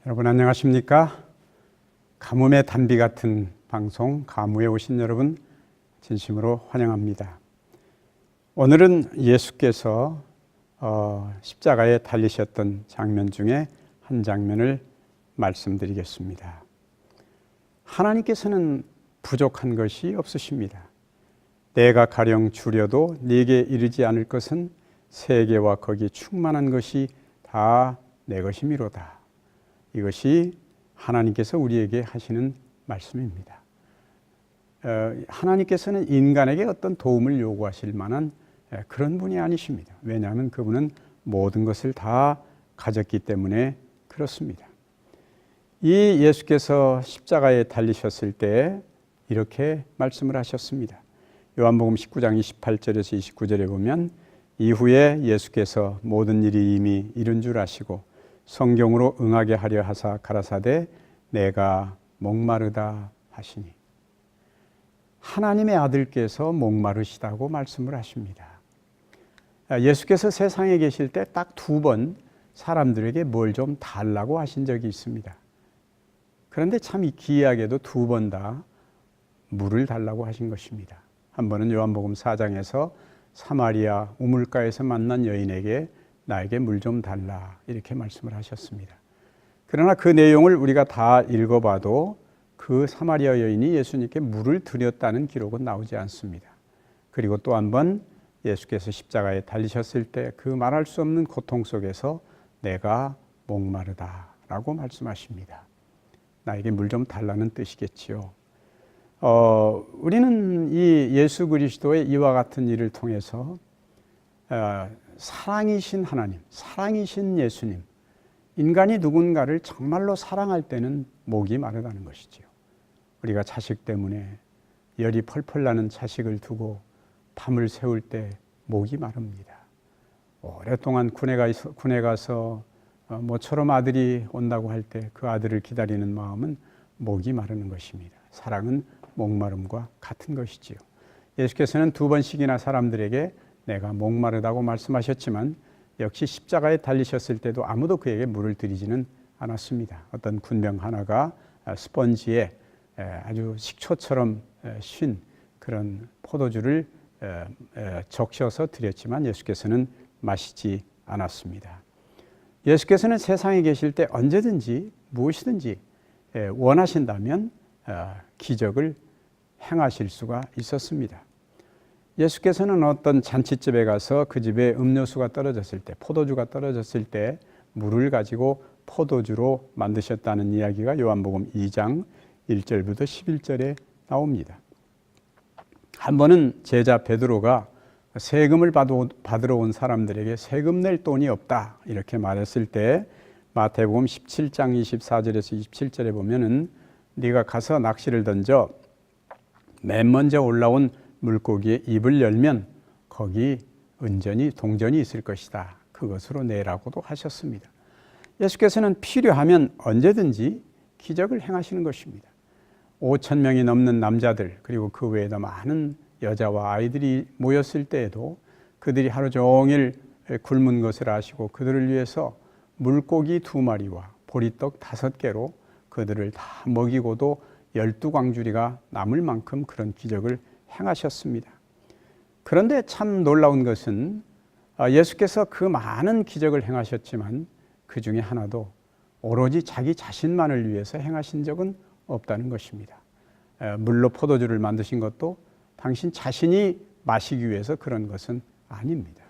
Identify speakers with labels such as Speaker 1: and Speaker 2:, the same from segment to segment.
Speaker 1: 여러분 안녕하십니까? 가뭄의 단비 같은 방송 가무에 오신 여러분 진심으로 환영합니다. 오늘은 예수께서 십자가에 달리셨던 장면 중에 한 장면을 말씀드리겠습니다. 하나님께서는 부족한 것이 없으십니다. 내가 가령 주려도 네게 이르지 않을 것은 세계와 거기 충만한 것이 다 내 것이미로다. 이것이 하나님께서 우리에게 하시는 말씀입니다. 하나님께서는 인간에게 어떤 도움을 요구하실 만한 그런 분이 아니십니다. 왜냐하면 그분은 모든 것을 다 가졌기 때문에 그렇습니다. 이 예수께서 십자가에 달리셨을 때 이렇게 말씀을 하셨습니다. 요한복음 19장 28절에서 29절에 보면 이후에 예수께서 모든 일이 이미 이룬 줄 아시고 성경으로 응하게 하려 하사 가라사대 내가 목마르다 하시니, 하나님의 아들께서 목마르시다고 말씀을 하십니다. 예수께서 세상에 계실 때 딱 2번 사람들에게 뭘 좀 달라고 하신 적이 있습니다. 그런데 참 기이하게도 2번 다 물을 달라고 하신 것입니다. 한 번은 요한복음 4장에서 사마리아 우물가에서 만난 여인에게 나에게 물 좀 달라 이렇게 말씀을 하셨습니다. 그러나 그 내용을 우리가 다 읽어봐도 그 사마리아 여인이 예수님께 물을 드렸다는 기록은 나오지 않습니다. 그리고 또 한 번 예수께서 십자가에 달리셨을 때 그 말할 수 없는 고통 속에서 내가 목마르다라고 말씀하십니다. 나에게 물 좀 달라는 뜻이겠지요. 우리는 이 예수 그리스도의 이와 같은 일을 통해서 사랑이신 하나님, 사랑이신 예수님, 인간이 누군가를 정말로 사랑할 때는 목이 마르다는 것이지요. 우리가 자식 때문에 열이 펄펄 나는 자식을 두고 밤을 새울 때 목이 마릅니다. 오랫동안 군에 가서 모처럼 아들이 온다고 할 때 그 아들을 기다리는 마음은 목이 마르는 것입니다. 사랑은 목마름과 같은 것이지요. 예수께서는 2번씩이나 사람들에게 내가 목마르다고 말씀하셨지만 역시 십자가에 달리셨을 때도 아무도 그에게 물을 드리지는 않았습니다. 어떤 군병 하나가 스펀지에 아주 식초처럼 쉰 그런 포도주를 적셔서 드렸지만 예수께서는 마시지 않았습니다. 예수께서는 세상에 계실 때 언제든지 무엇이든지 원하신다면 기적을 행하실 수가 있었습니다. 예수께서는 어떤 잔치집에 가서 그 집에 음료수가 떨어졌을 때, 포도주가 떨어졌을 때 물을 가지고 포도주로 만드셨다는 이야기가 요한복음 2장 1절부터 11절에 나옵니다. 한 번은 제자 베드로가 세금을 받으러 온 사람들에게 세금 낼 돈이 없다 이렇게 말했을 때 마태복음 17장 24절에서 27절에 보면은 네가 가서 낚시를 던져 맨 먼저 올라온 물고기에 입을 열면 거기 은전이 동전이 있을 것이다. 그것으로 내라고도 하셨습니다. 예수께서는 필요하면 언제든지 기적을 행하시는 것입니다. 5,000명이 넘는 남자들 그리고 그 외에도 많은 여자와 아이들이 모였을 때에도 그들이 하루 종일 굶은 것을 아시고 그들을 위해서 물고기 2마리와 보리떡 5개로 그들을 다 먹이고도 12광주리가 남을 만큼 그런 기적을 행하셨습니다. 그런데 참 놀라운 것은 예수께서 그 많은 기적을 행하셨지만 그 중에 하나도 오로지 자기 자신만을 위해서 행하신 적은 없다는 것입니다. 물로 포도주를 만드신 것도 당신 자신이 마시기 위해서 그런 것은 아닙니다.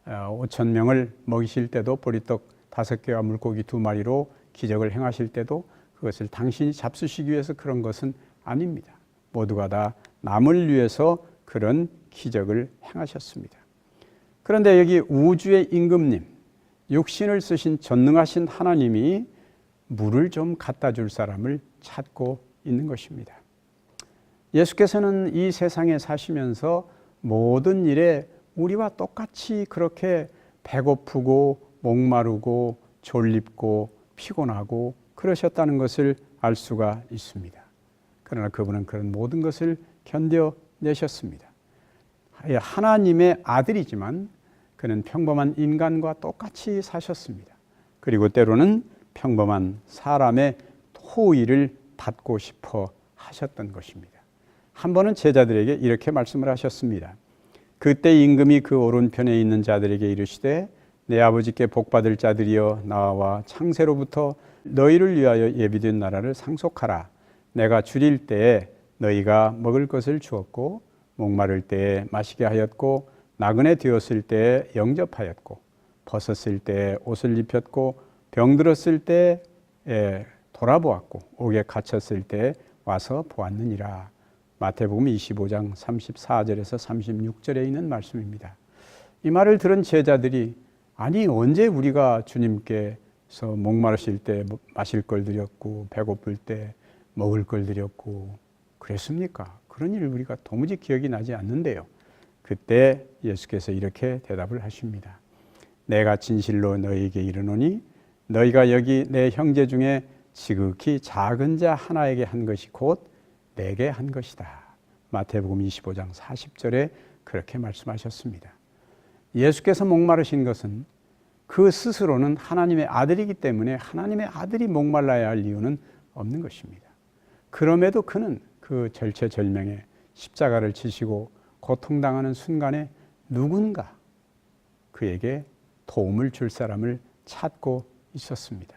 Speaker 1: 5,000명을 먹이실 때도 보리떡 5개와 물고기 2마리로 기적을 행하실 때도 그것을 당신이 잡수시기 위해서 그런 것은 아닙니다. 모두가 다 남을 위해서 그런 기적을 행하셨습니다. 그런데 여기 우주의 임금님, 육신을 쓰신 전능하신 하나님이 물을 좀 갖다 줄 사람을 찾고 있는 것입니다. 예수께서는 이 세상에 사시면서 모든 일에 우리와 똑같이 그렇게 배고프고 목마르고 졸립고 피곤하고 그러셨다는 것을 알 수가 있습니다. 그러나 그분은 그런 모든 것을 견뎌내셨습니다. 하나님의 아들이지만 그는 평범한 인간과 똑같이 사셨습니다. 그리고 때로는 평범한 사람의 호의를 받고 싶어 하셨던 것입니다. 한 번은 제자들에게 이렇게 말씀을 하셨습니다. 그때 임금이 그 오른편에 있는 자들에게 이르시되 내 아버지께 복받을 자들이여 나와 창세로부터 너희를 위하여 예비된 나라를 상속하라. 내가 줄일 때에 너희가 먹을 것을 주었고 목마를 때에 마시게 하였고 나그네 되었을 때에 영접하였고 벗었을 때에 옷을 입혔고 병들었을 때에 돌아보았고 옥에 갇혔을 때에 와서 보았느니라. 마태복음 25장 34절에서 36절에 있는 말씀입니다. 이 말을 들은 제자들이 아니 언제 우리가 주님께서 목마르실 때 마실 걸 드렸고 배고플 때 먹을 걸 드렸고 그랬습니까? 그런 일 우리가 도무지 기억이 나지 않는데요. 그때 예수께서 이렇게 대답을 하십니다. 내가 진실로 너희에게 이르노니 너희가 여기 내 형제 중에 지극히 작은 자 하나에게 한 것이 곧 내게 한 것이다. 마태복음 25장 40절에 그렇게 말씀하셨습니다. 예수께서 목마르신 것은 그 스스로는 하나님의 아들이기 때문에 하나님의 아들이 목말라야 할 이유는 없는 것입니다. 그럼에도 그는 그 절체절명의 십자가를 지시고 고통당하는 순간에 누군가 그에게 도움을 줄 사람을 찾고 있었습니다.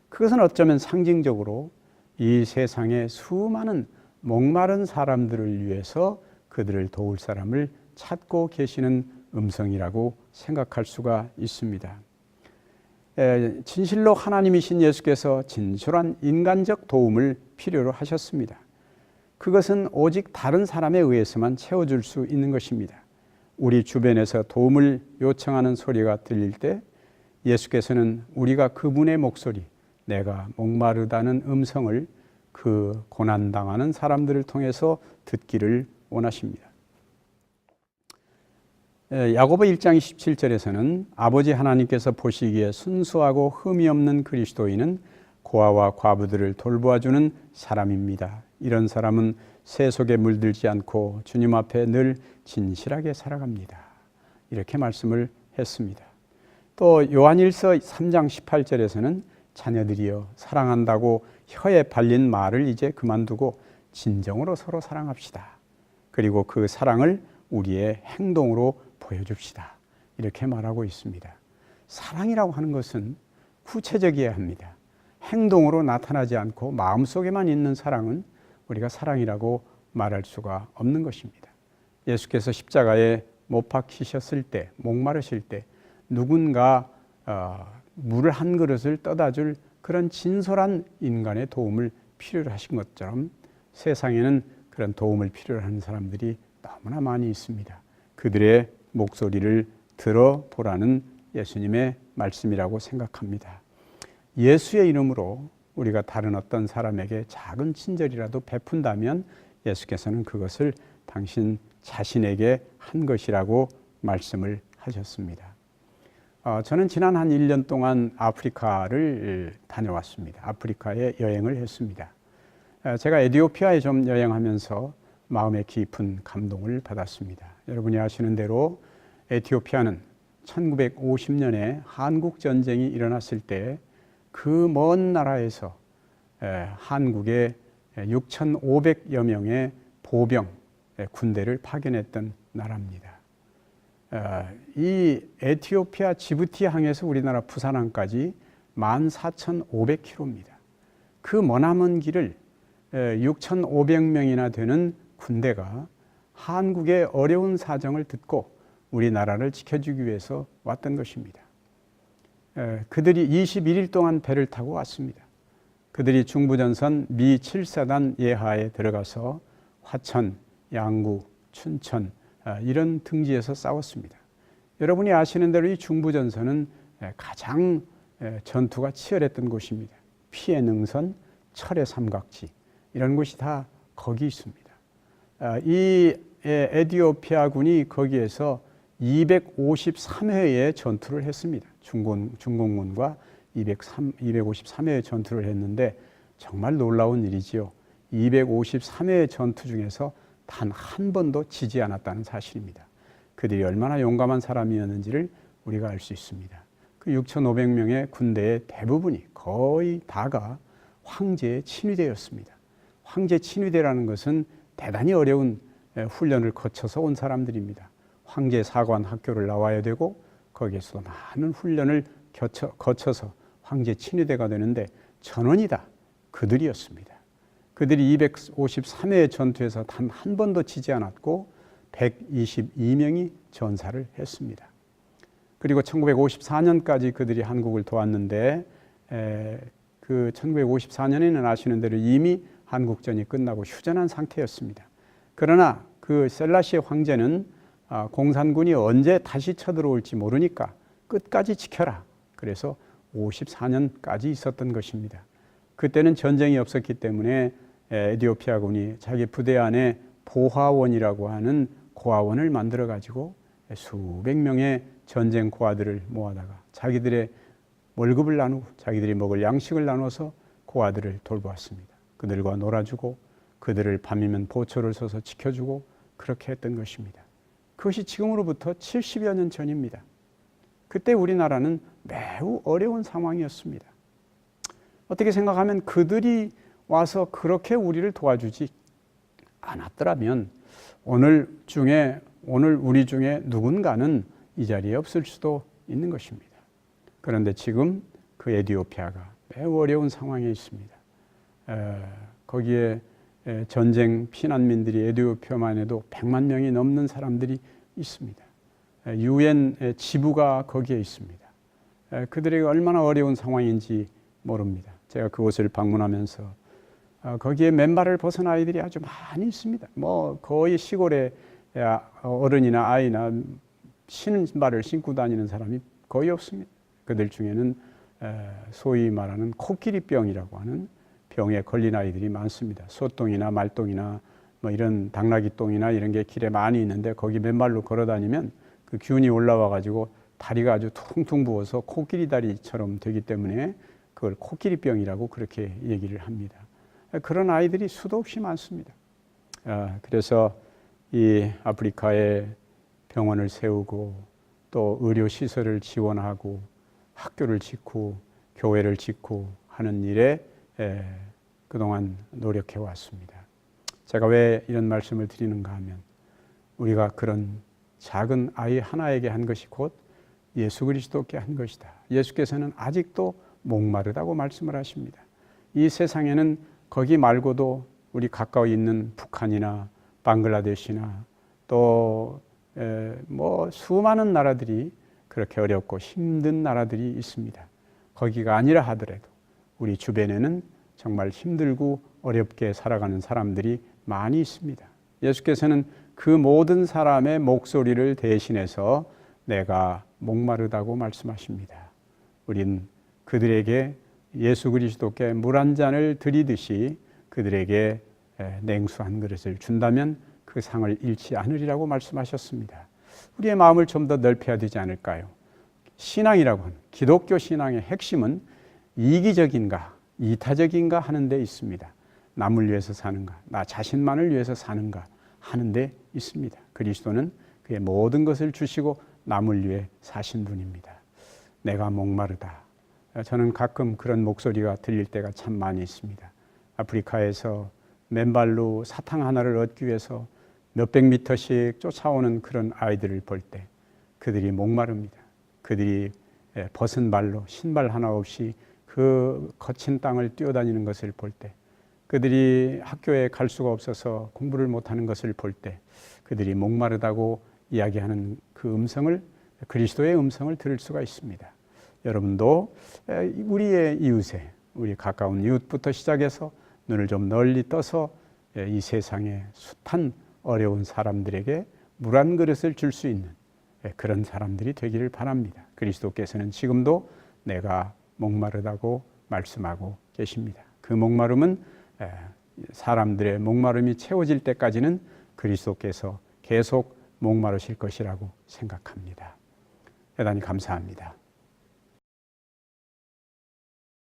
Speaker 1: 그것은 어쩌면 상징적으로 이 세상의 수많은 목마른 사람들을 위해서 그들을 도울 사람을 찾고 계시는 음성이라고 생각할 수가 있습니다. 진실로 하나님이신 예수께서 진솔한 인간적 도움을 필요로 하셨습니다. 그것은 오직 다른 사람에 의해서만 채워줄 수 있는 것입니다. 우리 주변에서 도움을 요청하는 소리가 들릴 때 예수께서는 우리가 그분의 목소리, 내가 목마르다는 음성을 그 고난당하는 사람들을 통해서 듣기를 원하십니다. 야고보 1장 17절에서는 아버지 하나님께서 보시기에 순수하고 흠이 없는 그리스도인은 고아와 과부들을 돌보아주는 사람입니다. 이런 사람은 세속에 물들지 않고 주님 앞에 늘 진실하게 살아갑니다. 이렇게 말씀을 했습니다. 또 요한일서 3장 18절에서는 자녀들이여 사랑한다고 혀에 발린 말을 이제 그만두고 진정으로 서로 사랑합시다. 그리고 그 사랑을 우리의 행동으로 보여줍시다. 이렇게 말하고 있습니다. 사랑이라고 하는 것은 구체적이어야 합니다. 행동으로 나타나지 않고 마음속에만 있는 사랑은 우리가 사랑이라고 말할 수가 없는 것입니다. 예수께서 십자가에 못 박히셨을 때, 목마르실 때 누군가 물을 한 그릇을 떠다 줄 그런 진솔한 인간의 도움을 필요로 하신 것처럼 세상에는 그런 도움을 필요로 하는 사람들이 너무나 많이 있습니다. 그들의 목소리를 들어보라는 예수님의 말씀이라고 생각합니다. 예수의 이름으로 우리가 다른 어떤 사람에게 작은 친절이라도 베푼다면 예수께서는 그것을 당신 자신에게 한 것이라고 말씀을 하셨습니다. 저는 지난 한 1년 동안 아프리카를 다녀왔습니다. 아프리카에 여행을 했습니다. 제가 에티오피아에 좀 여행하면서 마음에 깊은 감동을 받았습니다. 여러분이 아시는 대로 에티오피아는 1950년에 한국 전쟁이 일어났을 때 그 먼 나라에서 한국에 6,500여 명의 보병 군대를 파견했던 나라입니다. 이 에티오피아 지부티 항에서 우리나라 부산항까지 14,500km입니다. 그 머나먼 길을 6,500명이나 되는 군대가 한국의 어려운 사정을 듣고 우리나라를 지켜주기 위해서 왔던 것입니다. 그들이 21일 동안 배를 타고 왔습니다. 그들이 중부전선 미 7사단 예하에 들어가서 화천, 양구, 춘천 이런 등지에서 싸웠습니다. 여러분이 아시는 대로 이 중부전선은 가장 전투가 치열했던 곳입니다. 피해 능선, 철의 삼각지 이런 곳이 다 거기 있습니다. 이 에티오피아군이 거기에서 253회의 전투를 했습니다. 중공군과 253회의 전투를 했는데 정말 놀라운 일이지요. 253회의 전투 중에서 단 한 번도 지지 않았다는 사실입니다. 그들이 얼마나 용감한 사람이었는지를 우리가 알 수 있습니다. 그 6,500명의 군대의 대부분이 거의 다가 황제의 친위대였습니다. 황제 친위대라는 것은 대단히 어려운 훈련을 거쳐서 온 사람들입니다. 황제 사관 학교를 나와야 되고 거기에서도 많은 훈련을 거쳐서 황제 친위대가 되는데 전원이 다 그들이었습니다. 그들이 253회의 전투에서 단 한 번도 지지 않았고 122명이 전사를 했습니다. 그리고 1954년까지 그들이 한국을 도왔는데 그 1954년에는 아시는 대로 이미 한국전이 끝나고 휴전한 상태였습니다. 그러나 그 셀라시의 황제는 공산군이 언제 다시 쳐들어올지 모르니까 끝까지 지켜라. 그래서 54년까지 있었던 것입니다. 그때는 전쟁이 없었기 때문에 에티오피아군이 자기 부대 안에 보화원이라고 하는 고아원을 만들어 가지고 수백 명의 전쟁 고아들을 모아다가 자기들의 월급을 나누고 자기들이 먹을 양식을 나눠서 고아들을 돌보았습니다. 그들과 놀아주고 그들을 밤이면 보초를 서서 지켜주고 그렇게 했던 것입니다. 그것이 지금으로부터 70여 년 전입니다. 그때 우리나라는 매우 어려운 상황이었습니다. 어떻게 생각하면 그들이 와서 그렇게 우리를 도와주지 않았더라면 오늘 우리 중에 누군가는 이 자리에 없을 수도 있는 것입니다. 그런데 지금 그 에티오피아가 매우 어려운 상황에 있습니다. 거기에 전쟁 피난민들이 에티오피아만 해도 100만 명이 넘는 사람들이 있습니다. UN 지부가 거기에 있습니다. 그들에게 얼마나 어려운 상황인지 모릅니다. 제가 그곳을 방문하면서 거기에 맨발을 벗은 아이들이 아주 많이 있습니다. 뭐 거의 시골에 어른이나 아이나 신발을 신고 다니는 사람이 거의 없습니다. 그들 중에는 소위 말하는 코끼리병이라고 하는 병에 걸린 아이들이 많습니다. 소똥이나 말똥이나 뭐 이런 당나귀똥이나 이런 게 길에 많이 있는데 거기 맨발로 걸어 다니면 그 균이 올라와 가지고 다리가 아주 퉁퉁 부어서 코끼리 다리처럼 되기 때문에 그걸 코끼리병이라고 그렇게 얘기를 합니다. 그런 아이들이 수도 없이 많습니다. 그래서 이 아프리카에 병원을 세우고 또 의료시설을 지원하고 학교를 짓고 교회를 짓고 하는 일에 그동안 노력해 왔습니다. 제가 왜 이런 말씀을 드리는가 하면 우리가 그런 작은 아이 하나에게 한 것이 곧 예수 그리스도께 한 것이다. 예수께서는 아직도 목마르다고 말씀을 하십니다. 이 세상에는 거기 말고도 우리 가까이 있는 북한이나 방글라데시나 또 뭐 수많은 나라들이 그렇게 어렵고 힘든 나라들이 있습니다. 거기가 아니라 하더라도 우리 주변에는 정말 힘들고 어렵게 살아가는 사람들이 많이 있습니다. 예수께서는 그 모든 사람의 목소리를 대신해서 내가 목마르다고 말씀하십니다. 우린 그들에게 예수 그리스도께 물 한 잔을 드리듯이 그들에게 냉수 한 그릇을 준다면 그 상을 잃지 않으리라고 말씀하셨습니다. 우리의 마음을 좀 더 넓혀야 되지 않을까요? 신앙이라고 하는 기독교 신앙의 핵심은 이기적인가 이타적인가 하는 데 있습니다. 남을 위해서 사는가 나 자신만을 위해서 사는가 하는 데 있습니다. 그리스도는 그의 모든 것을 주시고 남을 위해 사신 분입니다. 내가 목마르다. 저는 가끔 그런 목소리가 들릴 때가 참 많이 있습니다. 아프리카에서 맨발로 사탕 하나를 얻기 위해서 몇백 미터씩 쫓아오는 그런 아이들을 볼 때 그들이 목마릅니다. 그들이 벗은 발로 신발 하나 없이 그 거친 땅을 뛰어다니는 것을 볼 때 그들이 학교에 갈 수가 없어서 공부를 못하는 것을 볼 때 그들이 목마르다고 이야기하는 그 음성을 그리스도의 음성을 들을 수가 있습니다. 여러분도 우리의 이웃에 우리 가까운 이웃부터 시작해서 눈을 좀 널리 떠서 이 세상의 숱한 어려운 사람들에게 물 한 그릇을 줄 수 있는 그런 사람들이 되기를 바랍니다. 그리스도께서는 지금도 내가 목마르다고 말씀하고 계십니다. 그 목마름은 사람들의 목마름이 채워질 때까지는 그리스도께서 계속 목마르실 것이라고 생각합니다. 대단히 감사합니다.